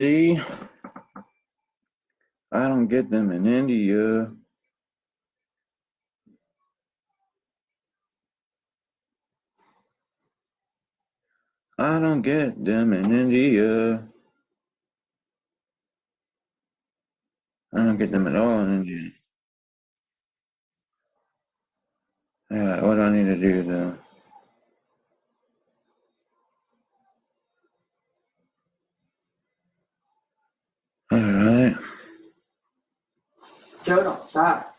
See, I don't get them in India. I don't get them in India. I don't get them at all in India. Yeah, what do I need to do though? Alright. Joe, don't stop.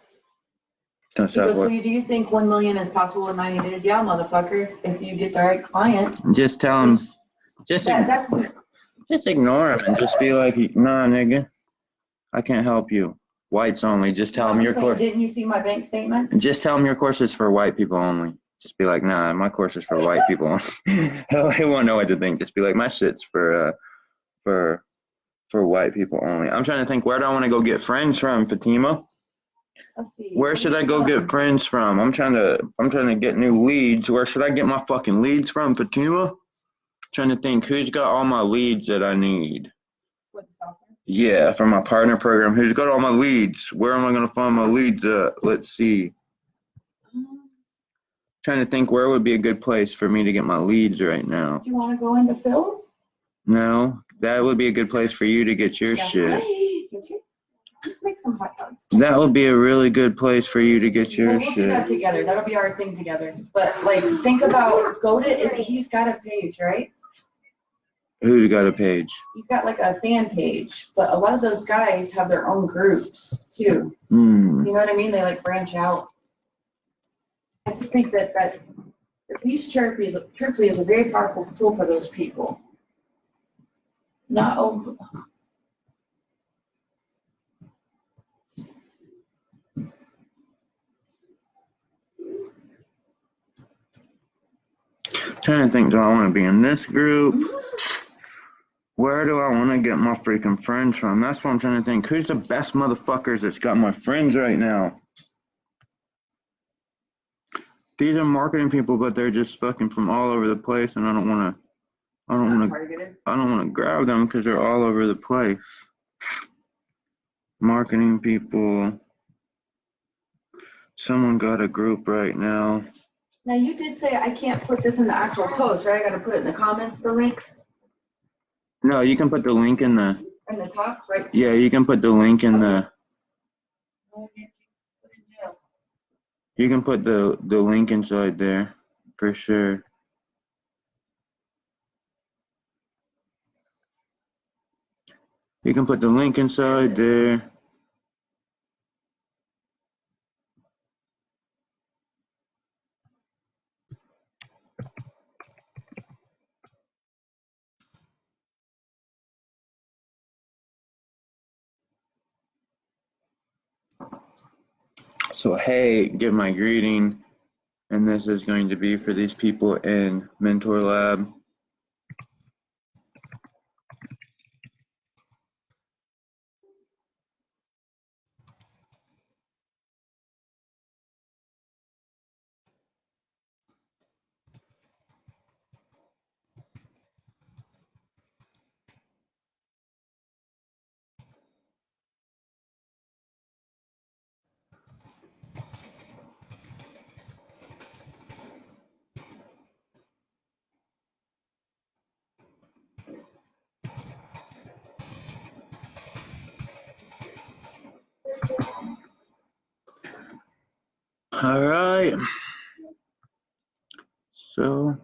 Don't He stop goes, so what? do you think 1 million is possible in 90 days? Yeah, motherfucker. If you get the right client. Just tell him. Just ignore him and just be like, nah, nigga, I can't help you. Whites only. Just tell him your course. Didn't you see my bank statements? Just tell him your course is for white people only. Just be like, nah, my course is for white people only. He won't know what to think. Just be like, my shit's for white people only. I'm trying to think, where do I want to go get friends from, Fatima? Let's see. Where should I go get friends from? I'm trying to get new leads. Where should I get my fucking leads from, Fatima? Trying to think, who's got all my leads that I need? With the software? Yeah, for my partner program. Who's got all my leads? Where am I going to find my leads at? Let's see. Trying to think where would be a good place for me to get my leads right now. Do you want to go into Phil's? No, that would be a good place for you to get your shit. Right. Okay. Just make some hot dogs. That would be a really good place for you to get your We'll shit. do that together. That'll be our thing together. But like, think about, if he's got a page, right? Who's got a page? He's got like a fan page, but a lot of those guys have their own groups too. Hmm. You know what I mean? They like branch out. I just think that at least Chirpy is a very powerful tool for those people. Not over. Trying to think, do I want to be in this group? Where do I want to get my freaking friends from? That's what I'm trying to think. Who's the best motherfuckers that's got my friends right now? These are marketing people, but they're just fucking from all over the place, and I don't want to grab them because they're all over the place. Marketing people. Someone got a group right now. Now you did say I can't put this in the actual post, right? I got to put it in the comments, the link. No, you can put the link in the. In the top, right? Yeah, you can put the link in the. You can put the link inside there, for sure. You can put the link inside there. So hey, give my greeting, and this is going to be for these people in Mentor Lab. All right. So.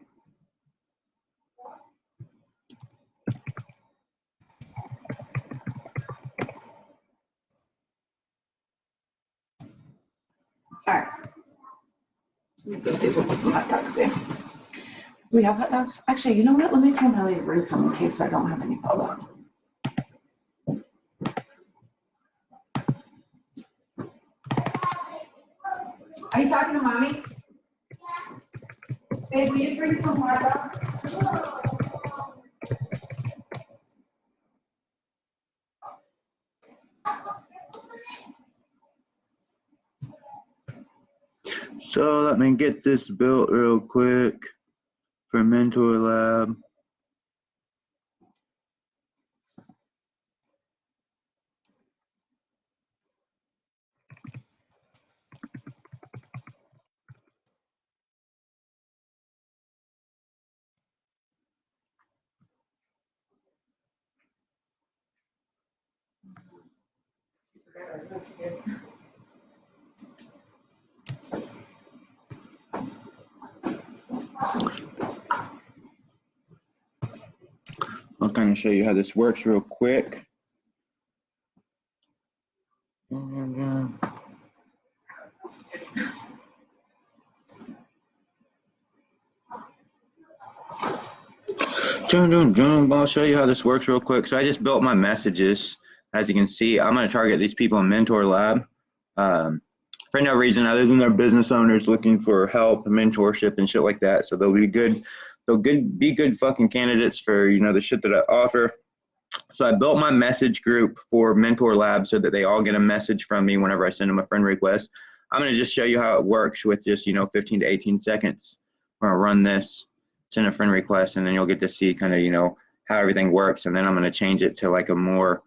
All right. Let me go see if we put some hot dogs there. Do we have hot dogs? Actually, you know what? Let me tell Nelly to bring some in case I don't have any. Hold on. Are you talking to mommy? Hey, will you bring some hot dogs? So let me get this built real quick for Mentor Lab. I'll kind of show you how this works real quick. I'll show you how this works real quick. So I just built my messages. As you can see, I'm going to target these people in Mentor Lab for no reason other than they're business owners looking for help, mentorship, and shit like that. So they'll be good. They'll be good fucking candidates for, you know, the shit that I offer. So I built my message group for Mentor Lab so that they all get a message from me whenever I send them a friend request. I'm going to just show you how it works with just, you know, 15 to 18 seconds. I'm going to run this, send a friend request, and then you'll get to see kind of, you know, how everything works. And then I'm going to change it to like a more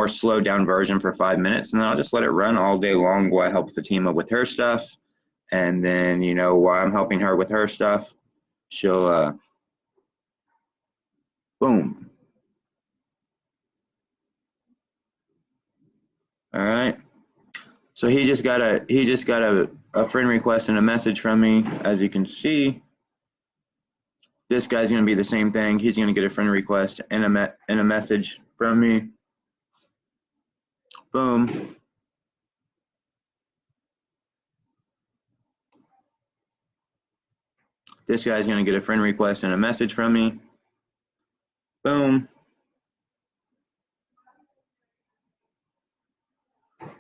slowed down version for 5 minutes. And then I'll just let it run all day long while I help the team up with her stuff. And then, you know, while I'm helping her with her stuff, she'll, boom. All right. So he just got a friend request and a message from me. As you can see, this guy's going to be the same thing. He's going to get a friend request and a message from me. Boom. This guy's going to get a friend request and a message from me. Boom.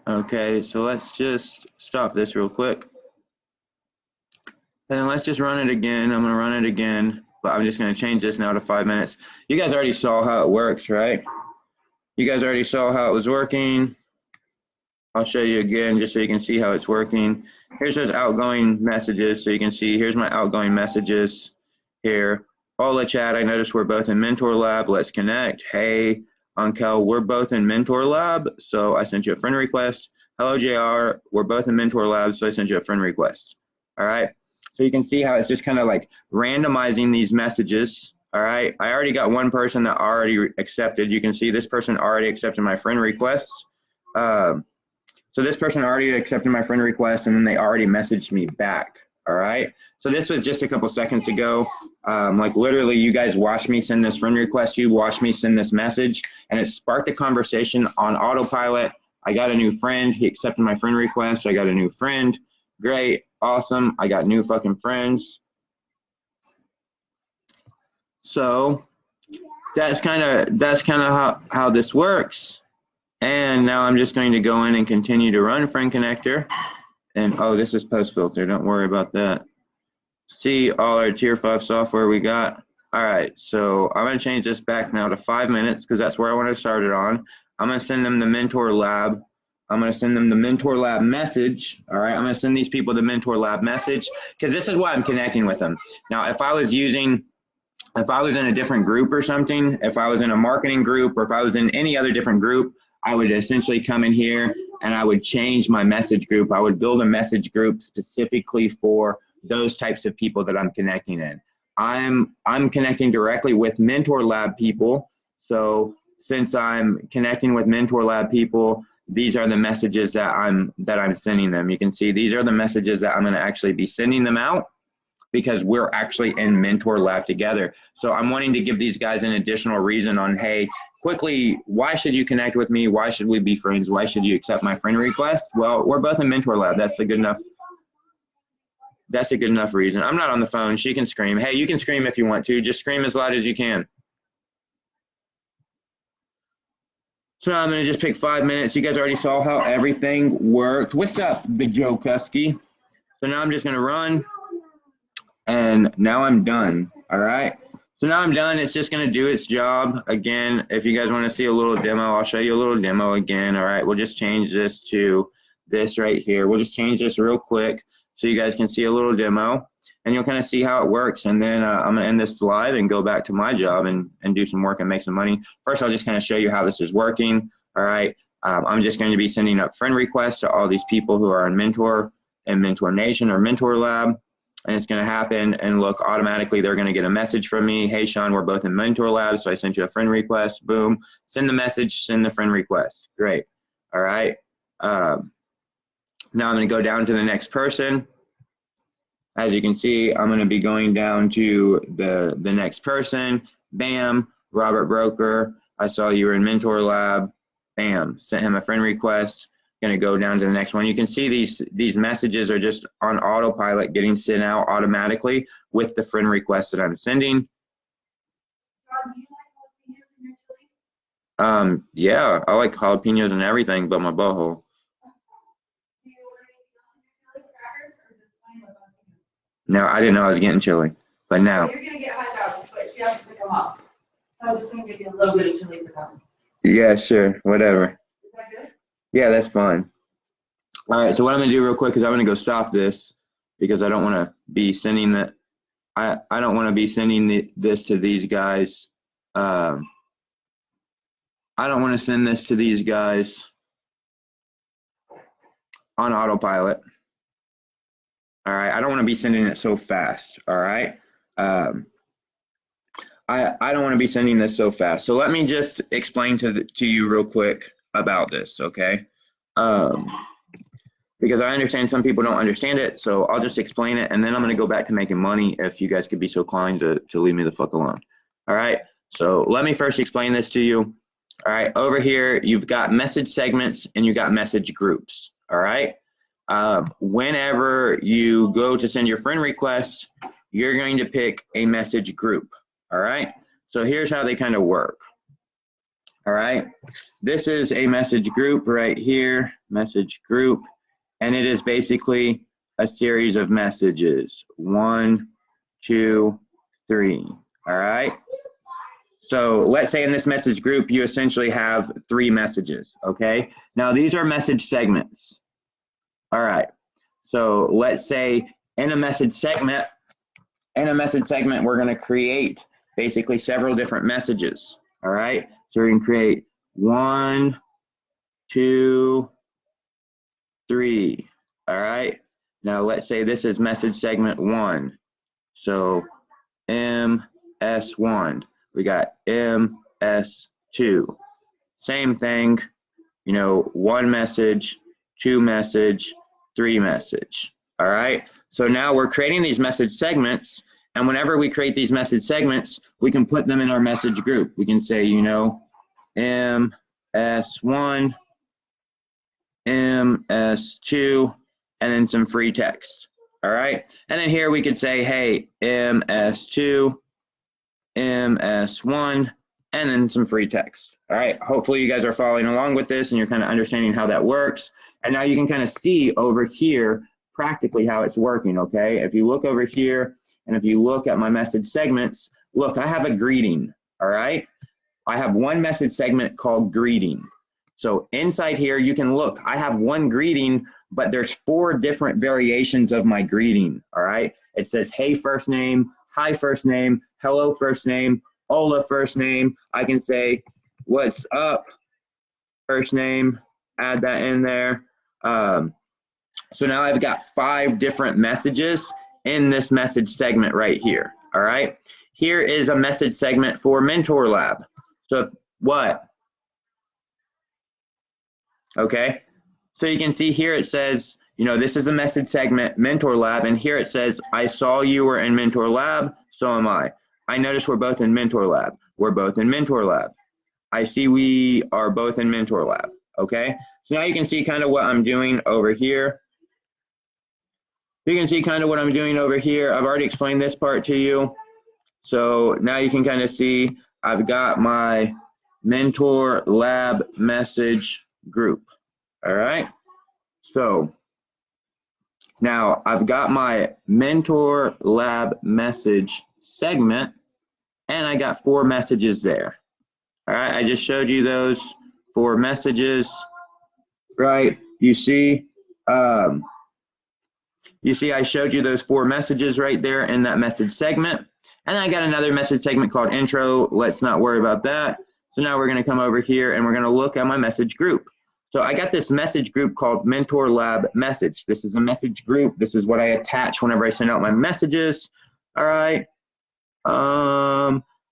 Okay, so let's just stop this real quick. And then let's just run it again. I'm going to run it again, but I'm just going to change this now to 5 minutes. You guys already saw how it works, right? You guys already saw how it was working. I'll show you again just so you can see how it's working. Here's those outgoing messages. So you can see here's my outgoing messages here. Hola, chat. I noticed we're both in Mentor Lab. Let's connect. Hey, Ankel, we're both in Mentor Lab, so I sent you a friend request. Hello, JR. We're both in Mentor Lab, so I sent you a friend request. All right. So you can see how it's just kind of like randomizing these messages. All right. I already got one person that already accepted. You can see this person already accepted my friend request. So this person already accepted my friend request, and then they already messaged me back. All right. So this was just a couple seconds ago. Like literally, you guys watched me send this friend request. You watched me send this message, and it sparked a conversation on autopilot. I got a new friend. He accepted my friend request. I got a new friend. Great. Awesome. I got new fucking friends. So that's kind of how this works. And now I'm just going to go in and continue to run Friend Connector. And oh, this is post filter. Don't worry about that. See all our tier 5 software we got. All right, so I'm going to change this back now to 5 minutes because that's where I want to start it on. I'm going to send them the Mentor Lab. I'm going to send them the Mentor Lab message. All right, I'm going to send these people the Mentor Lab message because this is why I'm connecting with them. Now, if I was in a different group or something, if I was in a marketing group or if I was in any other different group, I would essentially come in here and I would change my message group. I would build a message group specifically for those types of people that I'm connecting in. I'm connecting directly with Mentor Lab people. So since I'm connecting with Mentor Lab people, these are the messages that I'm sending them. You can see these are the messages that I'm going to actually be sending them out because we're actually in Mentor Lab together. So I'm wanting to give these guys an additional reason on, hey, quickly, why should you connect with me? Why should we be friends? Why should you accept my friend request? Well, we're both in Mentor Lab. That's a good enough reason. I'm not on the phone. She can scream. Hey, you can scream if you want to. Just scream as loud as you can. So now I'm going to just pick 5 minutes. You guys already saw how everything worked. What's up, Big Joe Kusky? So now I'm just going to run. And now I'm done. All right. So now I'm done. It's just going to do its job. Again, if you guys want to see a little demo, I'll show you a little demo again. All right. We'll just change this to this right here. We'll just change this real quick so you guys can see a little demo. And you'll kind of see how it works. And then I'm going to end this live and go back to my job and do some work and make some money. First, I'll just kind of show you how this is working. All right. I'm just going to be sending up friend requests to all these people who are in Mentor Nation or Mentor Lab. And it's going to happen, and look, automatically they're going to get a message from me. Hey, Sean, we're both in Mentor Lab, so I sent you a friend request. Boom. Send the message, send the friend request. Great. All right. Now I'm going to go down to the next person. As you can see, I'm going to be going down to the next person. Bam, Robert Broker. I saw you were in Mentor Lab. Bam, sent him a friend request. Going to go down to the next one. You can see these messages are just on autopilot getting sent out automatically with the friend request that I'm sending. Yeah, I like jalapenos and everything but my butthole. No, I didn't know I was getting chili, but now. You're gonna get hot dogs, but you have to pick them up. So I was just gonna give you a little bit of chili for them. Yeah, sure, whatever. Is that good? Yeah, that's fine. All right, so what I'm gonna do real quick is I'm gonna go stop this because I don't want to be sending that. I don't want to be sending this to these guys. I don't want to send this to these guys on autopilot. All right, I don't want to be sending it so fast. All right, I don't want to be sending this so fast. So let me just explain to you real quick about this, okay? Because I understand some people don't understand it, so I'll just explain it, and then I'm going to go back to making money if you guys could be so kind to leave me the fuck alone. All right, so let me first explain this to you. All right, over here, you've got message segments and you've got message groups. All right, whenever you go to send your friend request, you're going to pick a message group. All right, so here's how they kind of work. All right, this is a message group right here, message group, and it is basically a series of messages. 1, 2, 3. All right. So let's say in this message group, you essentially have 3 messages. Okay. Now these are message segments. All right. So let's say in a message segment, we're going to create basically several different messages. All right. So we can create 1, 2, 3. All right. Now let's say this is message segment 1. So MS1. We got MS2. Same thing, you know, 1 message, 2 message, 3 message. All right. So now we're creating these message segments, and whenever we create these message segments, we can put them in our message group. We can say, you know, MS1, MS2, and then some free text. All right. And then here we could say, hey, MS2, MS1, and then some free text. All right. Hopefully you guys are following along with this and you're kind of understanding how that works. And now you can kind of see over here practically how it's working. Okay. If you look over here and if you look at my message segments, look, I have a greeting. All right. I have one message segment called greeting. So inside here, you can look, I have one greeting, but there's 4 different variations of my greeting. All right. It says, hey, first name, hi, first name, hello, first name, hola, first name. I can say, what's up, first name, add that in there. So now I've got 5 different messages in this message segment right here. All right. Here is a message segment for Mentor Lab. So what? Okay. So you can see here it says, you know, this is the message segment, Mentor Lab, and here it says, I saw you were in Mentor Lab, so am I. I noticed we're both in Mentor Lab. We're both in Mentor Lab. I see we are both in Mentor Lab, okay? So now you can see kind of what I'm doing over here. You can see kind of what I'm doing over here. I've already explained this part to you. So now you can kind of see I've got my Mentor Lab message group, all right? So now I've got my Mentor Lab message segment, and I got 4 messages there. All right, I just showed you those 4 messages, right? You see I showed you those 4 messages right there in that message segment. And I got another message segment called intro. Let's not worry about that. So now we're going to come over here and we're going to look at my message group. So I got this message group called Mentor Lab Message. This is a message group. This is what I attach whenever I send out my messages. All right.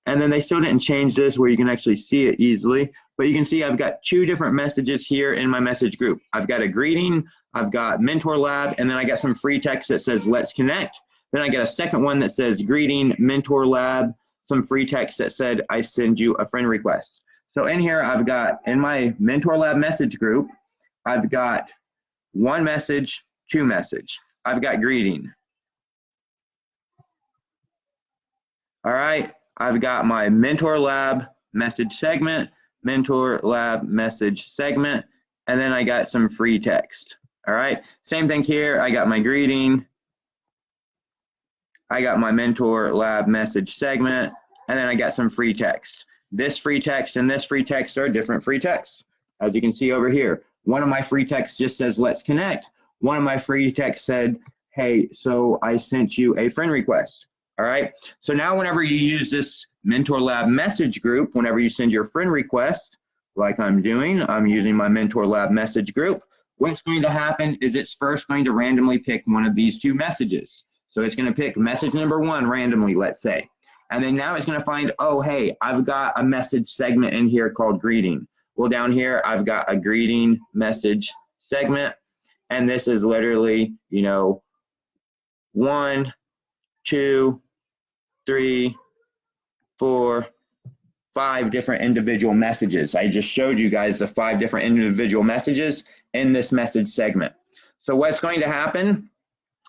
And then they still didn't change this where you can actually see it easily, but you can see I've got 2 different messages here in my message group. I've got a greeting, I've got Mentor Lab, and then I got some free text that says let's connect. Then I got a second one that says greeting, Mentor Lab, some free text that said I send you a friend request. So in here I've got, in my Mentor Lab message group, I've got 1 message, 2 message. I've got greeting. All right. I've got my Mentor Lab message segment, Mentor Lab message segment, and then I got some free text. All right, same thing here. I got my greeting, I got my Mentor Lab message segment, and then I got some free text. This free text and this free text are different free texts. As you can see over here, one of my free texts just says let's connect. One of my free texts said, hey, so I sent you a friend request. All right, so now whenever you use this Mentor Lab message group, whenever you send your friend request, like I'm doing, I'm using my Mentor Lab message group, what's going to happen is it's first going to randomly pick one of these 2 messages. So it's going to pick message number 1 randomly, let's say. And then now it's going to find, oh, hey, I've got a message segment in here called greeting. Well, down here, I've got a greeting message segment. And this is literally, you know, 1, 2, 3, 4, 5 different individual messages. I just showed you guys the 5 different individual messages in this message segment. So what's going to happen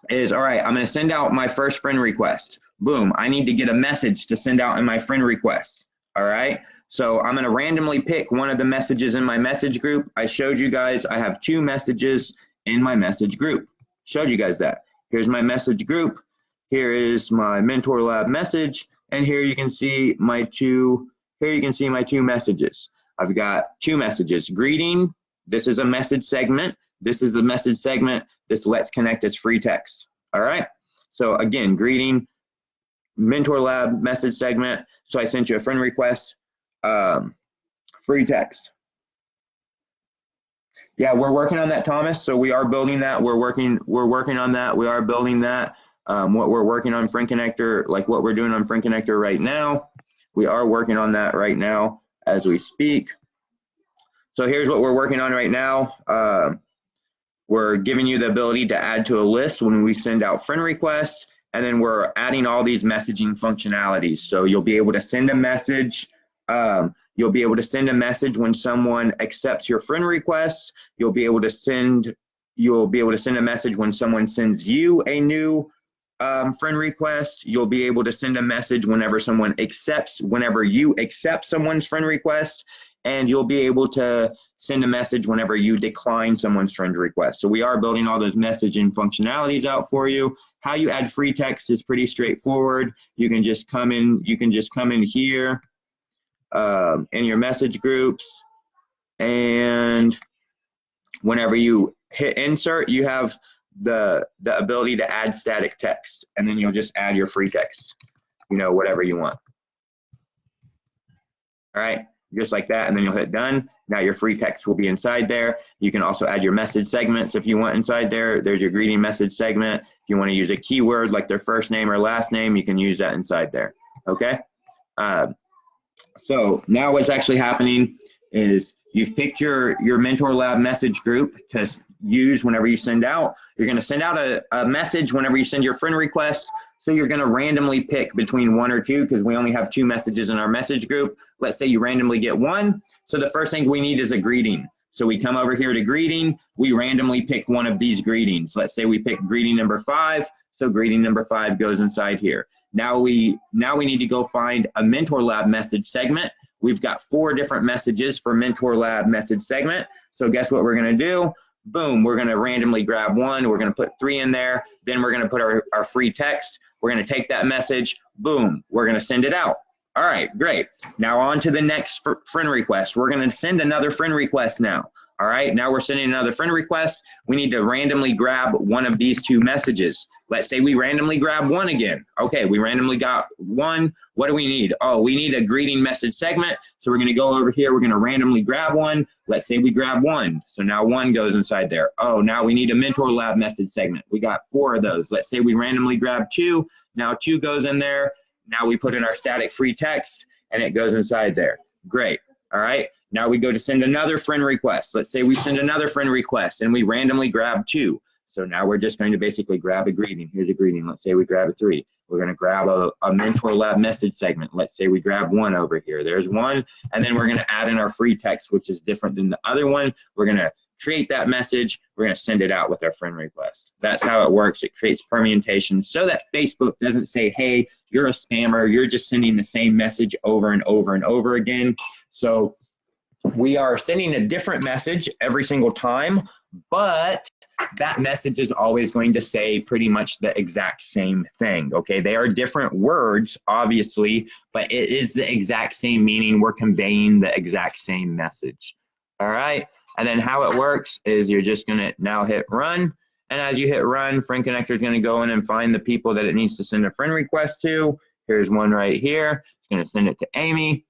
is, all right, I'm going to send out my first friend request. Boom, I need to get a message to send out in my friend request. All right, so I'm going to randomly pick one of the messages in my message group. I showed you guys I have 2 messages in my message group. Showed you guys that. Here's my message group. Here is my Mentor Lab message, and here you can see my 2 messages. I've got 2 messages. Greeting, this is a message segment. This is the message segment. This let's connect is free text. All right. So again, greeting, Mentor Lab message segment. So I sent you a friend request, free text. Yeah, we're working on that, Thomas. So we are building that. We're working on that. We are building that. What we're working on Friend Connector, like what we're doing on Friend Connector right now, we are working on that right now as we speak. So here's what we're working on right now. We're giving you the ability to add to a list when we send out friend requests, and then we're adding all these messaging functionalities. So you'll be able to send a message. You'll be able to send a message when someone accepts your friend request. You'll be able to send a message when someone sends you a new friend request. You'll be able to send a message whenever you accept someone's friend request, and you'll be able to send a message whenever you decline someone's friend request. So we are building all those messaging functionalities out for you. How you add free text is pretty straightforward. You can just come in here in your message groups, and whenever you hit insert, you have the ability to add static text, and then you'll just add your free text, you know, whatever you want. All right, just like that, and then you'll hit done. Now your free text will be inside there. You can also add your message segments if you want inside there. There's your greeting message segment. If you want to use a keyword like their first name or last name, you can use that inside there, okay? So now what's actually happening is you've picked your Mentor Lab message group to use whenever you send out. You're going to send out a message whenever you send your friend request. So you're going to randomly pick between 1 or 2 because we only have 2 messages in our message group. Let's say you randomly get 1. So the first thing we need is a greeting. So we come over here to greeting. We randomly pick one of these greetings. Let's say we pick greeting number 5. So greeting number 5 goes inside here. Now we need to go find a Mentor Lab message segment. We've got 4 different messages for Mentor Lab message segment. So guess what we're going to do? Boom, we're going to randomly grab 1. We're going to put 3 in there. Then we're going to put our free text. We're going to take that message. Boom, we're going to send it out. All right, great. Now on to the next friend request. We're going to send another friend request now. All right, now we're sending another friend request. We need to randomly grab one of these 2 messages. Let's say we randomly grab 1 again. Okay, we randomly got 1. What do we need? Oh, we need a greeting message segment. So we're going to go over here. We're going to randomly grab 1. Let's say we grab 1. So now 1 goes inside there. Oh, now we need a Mentor Lab message segment. We got 4 of those. Let's say we randomly grab 2. Now 2 goes in there. Now we put in our static free text and it goes inside there. Great. All right. Now we go to send another friend request. Let's say we send another friend request and we randomly grab 2. So now we're just going to basically grab a greeting. Here's a greeting. Let's say we grab a 3. We're going to grab a Mentor Lab message segment. Let's say we grab 1 over here. There's 1. And then we're going to add in our free text, which is different than the other one. We're going to create that message. We're going to send it out with our friend request. That's how it works. It creates permutation so that Facebook doesn't say, hey, you're a spammer. You're just sending the same message over and over and over again. So we are sending a different message every single time, but that message is always going to say pretty much the exact same thing, okay? They are different words, obviously, but it is the exact same meaning. We're conveying the exact same message, all right? And then how it works is you're just gonna now hit run, and as you hit run, Friend Connector is gonna go in and find the people that it needs to send a friend request to. Here's one right here. It's gonna send it to Amy.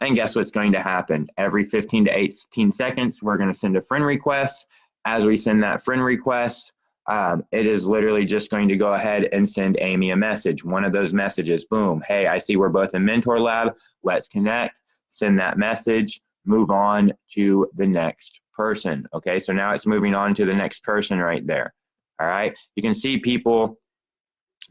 And guess what's going to happen? Every 15 to 18 seconds, we're going to send a friend request. As we send that friend request, it is literally just going to go ahead and send Amy a message. One of those messages, boom, hey, I see we're both in Mentor Lab. Let's connect. Send that message. Move on to the next person. Okay, so now it's moving on to the next person right there. All right, you can see people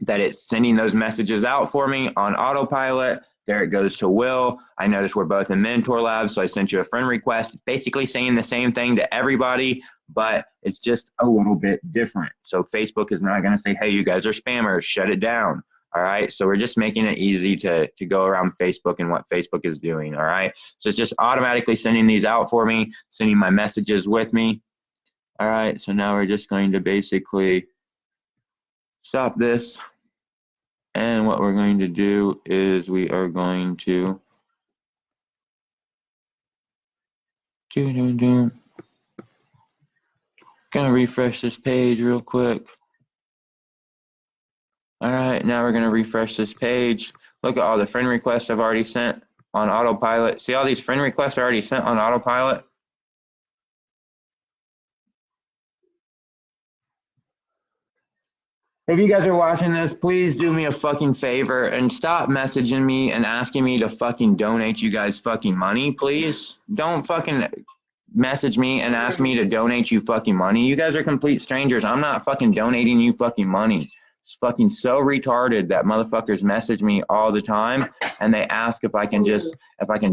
that it's sending those messages out for me on autopilot. There it goes to Will. I noticed we're both in Mentor Lab, so I sent you a friend request, basically saying the same thing to everybody, but it's just a little bit different. So Facebook is not going to say, hey, you guys are spammers, shut it down. All right, so we're just making it easy to go around Facebook and what Facebook is doing. All right, so it's just automatically sending these out for me, sending my messages with me. All right, so now we're just going to basically stop this. And what we're going to do is we are going to gonna refresh this page real quick. All right, now we're gonna refresh this page. Look at all the friend requests I've already sent on autopilot. See all these friend requests I already sent on autopilot? If you guys are watching this, please do me a fucking favor and stop messaging me and asking me to fucking donate you guys fucking money, please. Don't fucking message me and ask me to donate you fucking money. You guys are complete strangers. I'm not fucking donating you fucking money. It's fucking so retarded that motherfuckers message me all the time and they ask if I can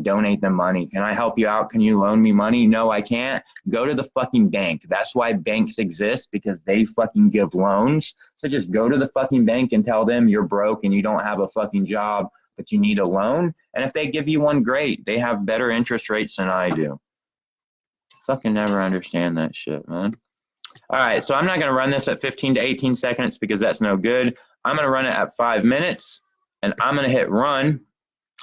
donate them money. Can I help you out? Can you loan me money? No, I can't. Go to the fucking bank. That's why banks exist, because they fucking give loans. So just go to the fucking bank and tell them you're broke and you don't have a fucking job, but you need a loan. And if they give you one, great. They have better interest rates than I do. Fucking never understand that shit, man. All right, so I'm not going to run this at 15 to 18 seconds because that's no good. I'm going to run it at 5 minutes, and I'm going to hit run,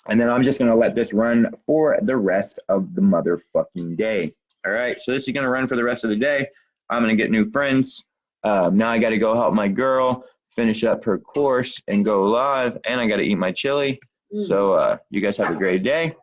and then I'm just going to let this run for the rest of the motherfucking day. All right, so this is going to run for the rest of the day. I'm going to get new friends. Now I got to go help my girl finish up her course and go live, and I got to eat my chili. So you guys have a great day.